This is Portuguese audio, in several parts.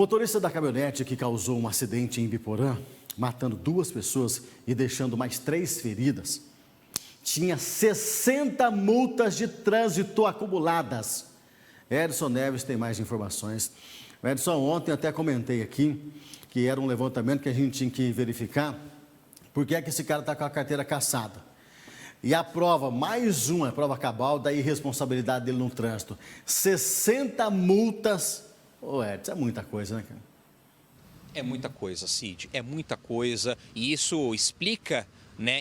O motorista da caminhonete que causou um acidente em Ibiporã, matando 2 pessoas e deixando mais 3 feridas, tinha 60 multas de trânsito acumuladas. Edson Neves tem mais informações. Edson, ontem eu até comentei aqui que era um levantamento que a gente tinha que verificar por que é que esse cara está com a carteira cassada. E a prova, mais uma prova cabal da irresponsabilidade dele no trânsito. 60 multas. Ô Edson, é muita coisa, né, cara? É muita coisa, Cid, é muita coisa. E isso explica,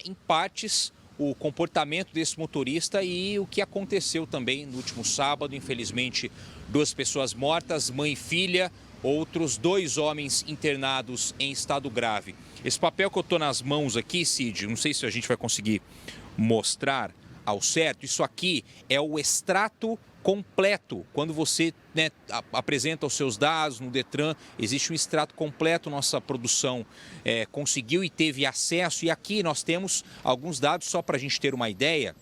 em partes, o comportamento desse motorista e o que aconteceu também no último sábado. Infelizmente, 2 pessoas mortas, mãe e filha, outros 2 homens internados em estado grave. Esse papel que eu estou nas mãos aqui, Cid, não sei se a gente vai conseguir mostrar ao certo, isso aqui é o extrato completo. Quando você apresenta os seus dados no Detran, existe um extrato completo, nossa produção conseguiu e teve acesso. E aqui nós temos alguns dados só para a gente ter uma ideia,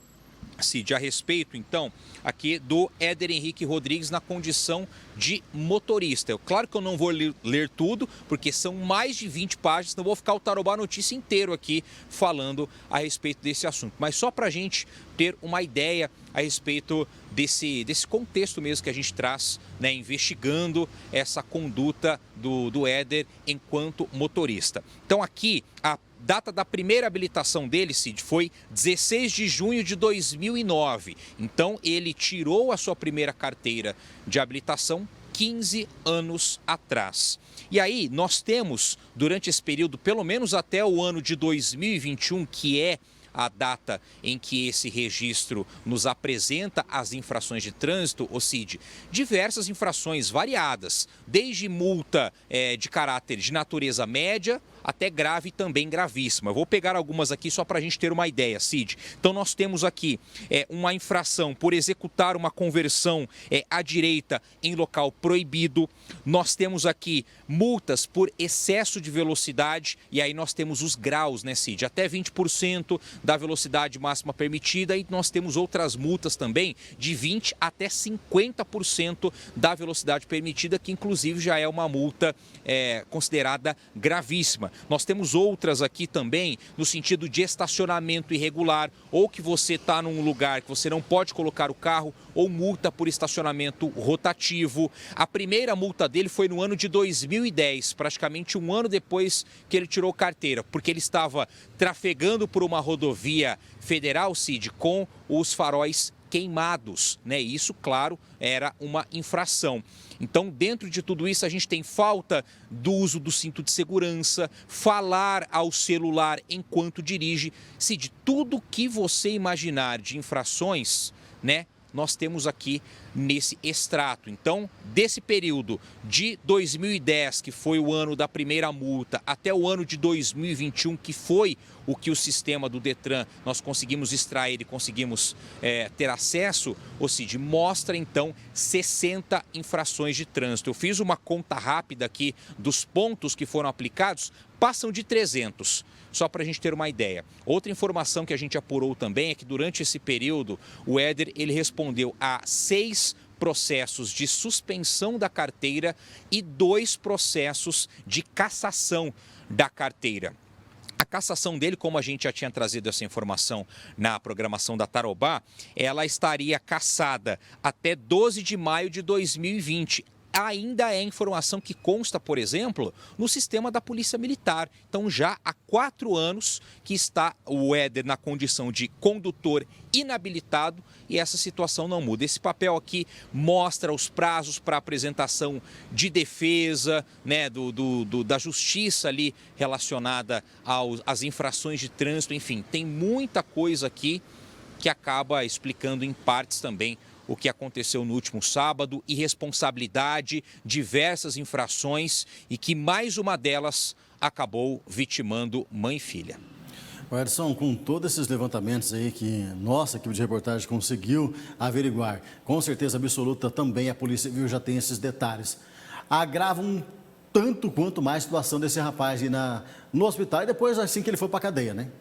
Cid, a respeito, então, aqui do Éder Henrique Rodrigues na condição de motorista. Claro que eu não vou ler tudo, porque são mais de 20 páginas, não vou ficar o Tarobá Notícia inteiro aqui falando a respeito desse assunto. Mas só para a gente ter uma ideia a respeito desse contexto mesmo que a gente traz, investigando essa conduta do Éder enquanto motorista. Então aqui, a data da primeira habilitação dele, Cid, foi 16 de junho de 2009. Então, ele tirou a sua primeira carteira de habilitação 15 anos atrás. E aí, nós temos, durante esse período, pelo menos até o ano de 2021, que é a data em que esse registro nos apresenta as infrações de trânsito, Cid, diversas infrações variadas, desde multa de caráter de natureza média até grave e também gravíssima. Eu vou pegar algumas aqui só para a gente ter uma ideia, Cid. Então nós temos aqui uma infração por executar uma conversão à direita em local proibido. Nós temos aqui multas por excesso de velocidade e aí nós temos os graus, Cid? Até 20% da velocidade máxima permitida e nós temos outras multas também de 20% até 50% da velocidade permitida, que inclusive já é uma multa considerada gravíssima. Nós temos outras aqui também no sentido de estacionamento irregular, ou que você está num lugar que você não pode colocar o carro, ou multa por estacionamento rotativo. A primeira multa dele foi no ano de 2010, praticamente um ano depois que ele tirou carteira, porque ele estava trafegando por uma rodovia federal, Cid, com os faróis queimados, Isso, claro, era uma infração. Então, dentro de tudo isso, a gente tem falta do uso do cinto de segurança, falar ao celular enquanto dirige. Cid, tudo que você imaginar de infrações, nós temos aqui nesse extrato. Então, desse período de 2010, que foi o ano da primeira multa, até o ano de 2021, que foi o que o sistema do Detran nós conseguimos extrair e conseguimos ter acesso, Cid, mostra então 60 infrações de trânsito. Eu fiz uma conta rápida aqui dos pontos que foram aplicados, passam de 300, só para a gente ter uma ideia. Outra informação que a gente apurou também é que durante esse período, o Éder ele respondeu a 6 processos de suspensão da carteira e 2 processos de cassação da carteira. A cassação dele, como a gente já tinha trazido essa informação na programação da Tarobá, ela estaria cassada até 12 de maio de 2020. Ainda é informação que consta, por exemplo, no sistema da Polícia Militar. Então, já há 4 anos que está o Éder na condição de condutor inabilitado e essa situação não muda. Esse papel aqui mostra os prazos para apresentação de defesa, da justiça ali relacionada às infrações de trânsito. Enfim, tem muita coisa aqui que acaba explicando em partes também o que aconteceu no último sábado, irresponsabilidade, diversas infrações e que mais uma delas acabou vitimando mãe e filha. Edson, com todos esses levantamentos aí que nossa equipe de reportagem conseguiu averiguar, com certeza absoluta também a Polícia Civil já tem esses detalhes. Agrava um tanto quanto mais a situação desse rapaz aí no hospital e depois assim que ele foi para a cadeia,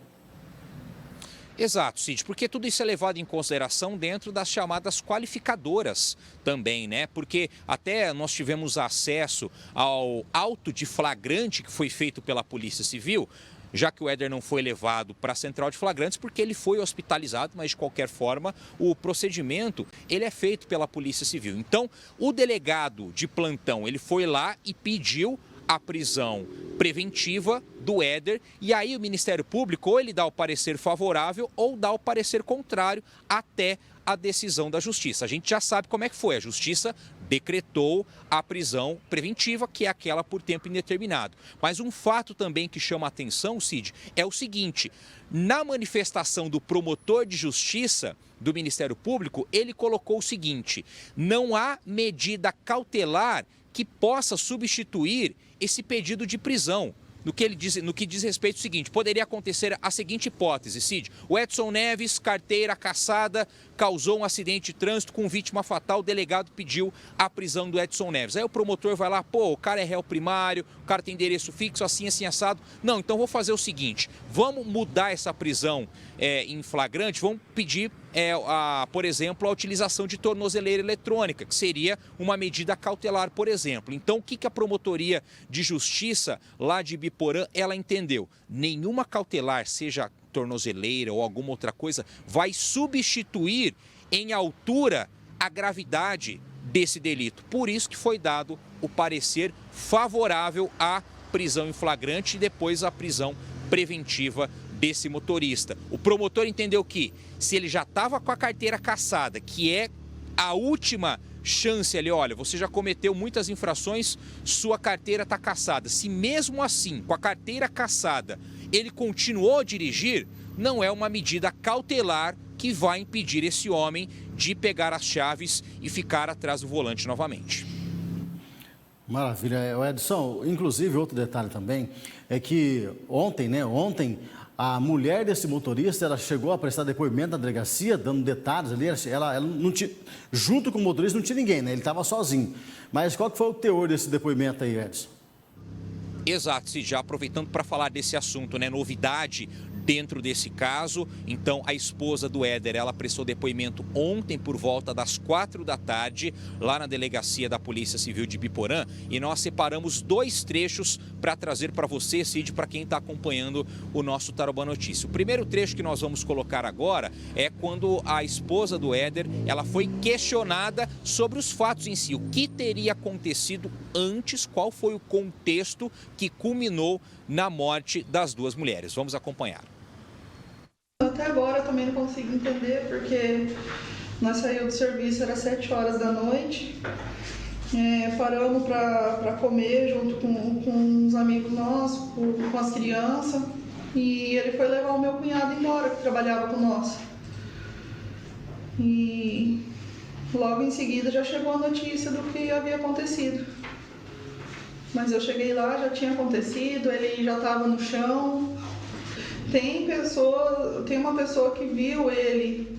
Exato, Cid, porque tudo isso é levado em consideração dentro das chamadas qualificadoras também, né? Porque até nós tivemos acesso ao auto de flagrante que foi feito pela Polícia Civil, já que o Éder não foi levado para a central de flagrantes porque ele foi hospitalizado, mas de qualquer forma o procedimento ele é feito pela Polícia Civil. Então, o delegado de plantão, ele foi lá e pediu a prisão preventiva do Éder, e aí o Ministério Público ou ele dá o parecer favorável ou dá o parecer contrário até a decisão da Justiça. A gente já sabe como é que foi, a Justiça decretou a prisão preventiva, que é aquela por tempo indeterminado. Mas um fato também que chama a atenção, Cid, é o seguinte: na manifestação do promotor de justiça do Ministério Público, ele colocou o seguinte: não há medida cautelar que possa substituir esse pedido de prisão. No que diz respeito ao seguinte, poderia acontecer a seguinte hipótese, Cid: o Edson Neves, carteira cassada, causou um acidente de trânsito com vítima fatal, o delegado pediu a prisão do Edson Neves. Aí o promotor vai lá, pô, o cara é réu primário, o cara tem endereço fixo, assim assado. Não, então vou fazer o seguinte, vamos mudar essa prisão em flagrante, vamos pedir, por exemplo, a utilização de tornozeleira eletrônica, que seria uma medida cautelar, por exemplo. Então, o que a promotoria de justiça lá de Ibiporã, ela entendeu? Nenhuma cautelar, seja tornozeleira ou alguma outra coisa, vai substituir em altura a gravidade desse delito. Por isso que foi dado o parecer favorável à prisão em flagrante e depois à prisão preventiva desse motorista. O promotor entendeu que, se ele já estava com a carteira cassada, que é a última chance ali, olha, você já cometeu muitas infrações, sua carteira está cassada. Se mesmo assim, com a carteira cassada, ele continuou a dirigir, não é uma medida cautelar que vai impedir esse homem de pegar as chaves e ficar atrás do volante novamente. Maravilha. Edson, inclusive outro detalhe também é que ontem, a mulher desse motorista, ela chegou a prestar depoimento na delegacia, dando detalhes ali, ela não tinha, junto com o motorista não tinha ninguém, né? Ele estava sozinho. Mas qual que foi o teor desse depoimento aí, Edson? Exato, Cid, já aproveitando para falar desse assunto, né? Novidade dentro desse caso. Então, a esposa do Éder, ela prestou depoimento ontem por volta das 4 da tarde, lá na delegacia da Polícia Civil de Ibiporã, e nós separamos 2 trechos para trazer para você, Cid, para quem está acompanhando o nosso Tarobá Notícia. O primeiro trecho que nós vamos colocar agora é quando a esposa do Éder, ela foi questionada sobre os fatos em si, o que teria acontecido antes, qual foi o contexto que culminou na morte das 2 mulheres. Vamos acompanhar. Até agora eu também não consigo entender, porque nós saímos do serviço, era 7 horas da noite, paramos para comer junto com uns amigos nossos, com as crianças, e ele foi levar o meu cunhado embora, que trabalhava com nós. E logo em seguida já chegou a notícia do que havia acontecido. Mas eu cheguei lá, já tinha acontecido, ele já estava no chão. Tem uma pessoa que viu ele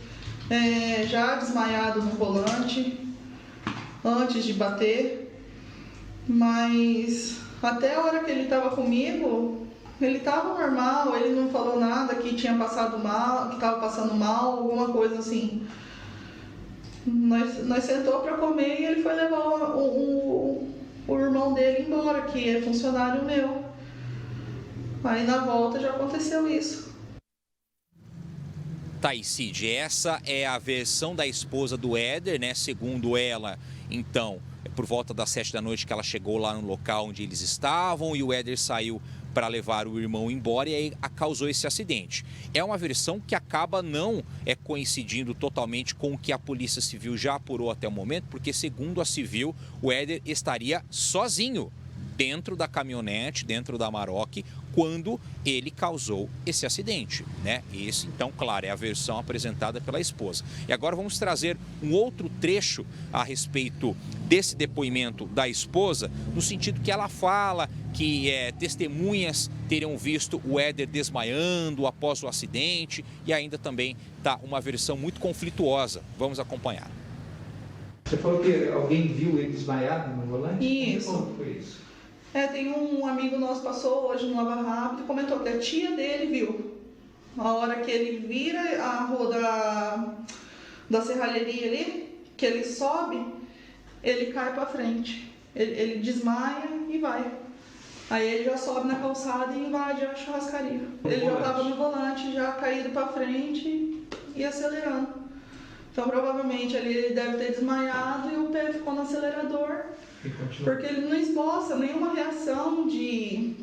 já desmaiado no volante antes de bater, mas até a hora que ele estava comigo, ele estava normal, ele não falou nada que tinha passado mal, que estava passando mal, alguma coisa assim. Nós sentou para comer e ele foi levar o irmão dele embora, que é funcionário meu. Aí na volta já aconteceu isso. Tá aí, Cid, essa é a versão da esposa do Éder, né? Segundo ela, então, é por volta das 7 da noite que ela chegou lá no local onde eles estavam e o Éder saiu para levar o irmão embora e aí causou esse acidente. É uma versão que acaba não coincidindo totalmente com o que a Polícia Civil já apurou até o momento, porque segundo a Civil, o Éder estaria sozinho dentro da caminhonete, dentro da Amarok, quando ele causou esse acidente, né? Esse, então, claro, é a versão apresentada pela esposa. E agora vamos trazer um outro trecho a respeito desse depoimento da esposa, no sentido que ela fala que testemunhas teriam visto o Éder desmaiando após o acidente e ainda também está uma versão muito conflituosa. Vamos acompanhar. Você falou que alguém viu ele desmaiado no volante? Isso. Como foi isso? Tem um amigo nosso passou hoje no Lava Rápido e comentou que a tia dele viu A hora que ele vira a rua da serralheria ali, que ele sobe, ele cai para frente. Ele desmaia e vai. Aí ele já sobe na calçada e invade a churrascaria. Ele já estava no volante, já caído para frente e acelerando. Então provavelmente ele deve ter desmaiado e o pé ficou no acelerador. Porque ele não esboça nenhuma reação de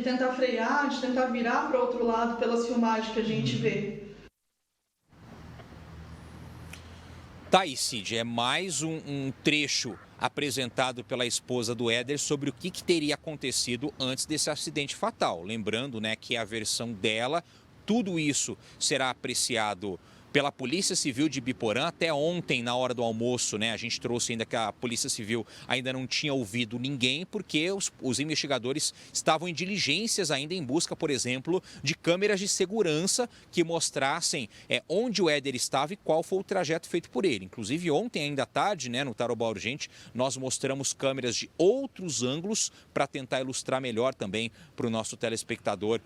tentar frear, de tentar virar para o outro lado pelas filmagens que a gente vê. Tá aí, Cid, é mais um trecho apresentado pela esposa do Éder sobre o que teria acontecido antes desse acidente fatal. Lembrando, né, que a versão dela, tudo isso será apreciado pela Polícia Civil de Ibiporã. Até ontem, na hora do almoço, né, a gente trouxe ainda que a Polícia Civil ainda não tinha ouvido ninguém, porque os investigadores estavam em diligências ainda em busca, por exemplo, de câmeras de segurança que mostrassem onde o Éder estava e qual foi o trajeto feito por ele. Inclusive, ontem, ainda à tarde, né, no Tarobá Urgente, nós mostramos câmeras de outros ângulos para tentar ilustrar melhor também para o nosso telespectador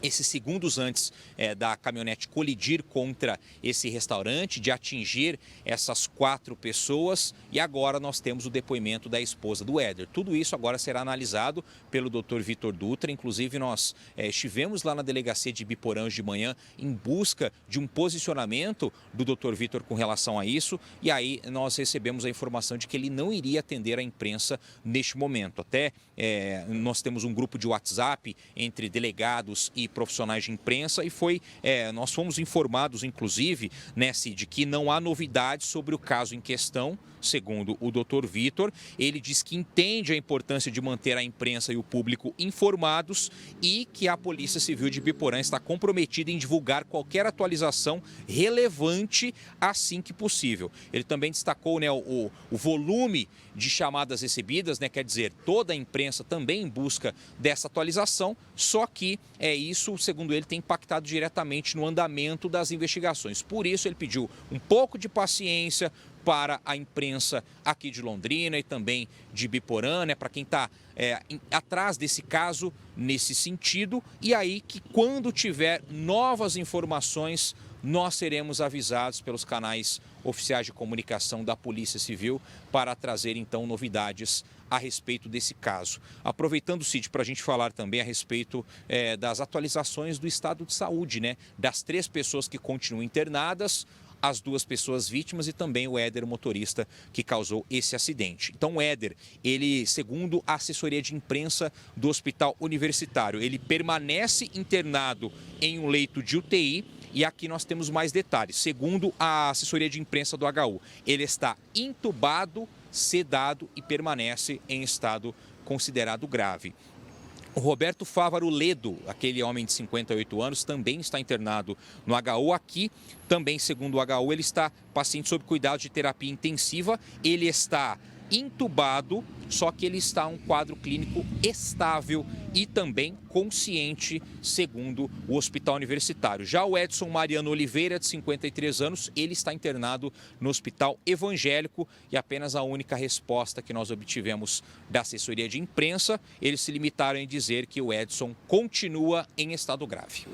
esses segundos antes da caminhonete colidir contra esse restaurante, de atingir essas 4 pessoas. E agora nós temos o depoimento da esposa do Éder. Tudo isso agora será analisado pelo Dr. Vitor Dutra. Inclusive, nós estivemos lá na delegacia de Ibiporã hoje de manhã em busca de um posicionamento do Dr. Vitor com relação a isso. E aí nós recebemos a informação de que ele não iria atender a imprensa neste momento. Até nós temos um grupo de WhatsApp entre delegados e profissionais de imprensa e nós fomos informados, inclusive, né, Cid, que não há novidades sobre o caso em questão. Segundo o Dr. Vitor, ele diz que entende a importância de manter a imprensa e o público informados e que a Polícia Civil de Ibiporã está comprometida em divulgar qualquer atualização relevante assim que possível. Ele também destacou, né, o volume de chamadas recebidas, né, quer dizer, toda a imprensa também em busca dessa atualização, só que isso, segundo ele, tem impactado diretamente no andamento das investigações. Por isso, ele pediu um pouco de paciência para a imprensa aqui de Londrina e também de Ibiporã, né, para quem está atrás desse caso nesse sentido. E aí que quando tiver novas informações, nós seremos avisados pelos canais oficiais de comunicação da Polícia Civil para trazer então novidades a respeito desse caso. Aproveitando, Cid, para a gente falar também a respeito das atualizações do estado de saúde, né, das 3 pessoas que continuam internadas, as 2 pessoas vítimas e também o Éder, o motorista que causou esse acidente. Então, o Éder, ele, segundo a assessoria de imprensa do Hospital Universitário, ele permanece internado em um leito de UTI. E aqui nós temos mais detalhes. Segundo a assessoria de imprensa do HU, ele está entubado, sedado e permanece em estado considerado grave. O Roberto Fávaro Ledo, aquele homem de 58 anos, também está internado no HU. Aqui, também, segundo o HU, ele está paciente sob cuidado de terapia intensiva. Ele está entubado, só que ele está em um quadro clínico estável e também consciente, segundo o Hospital Universitário. Já o Edson Mariano Oliveira, de 53 anos, ele está internado no Hospital Evangélico e apenas a única resposta que nós obtivemos da assessoria de imprensa, eles se limitaram em dizer que o Edson continua em estado grave.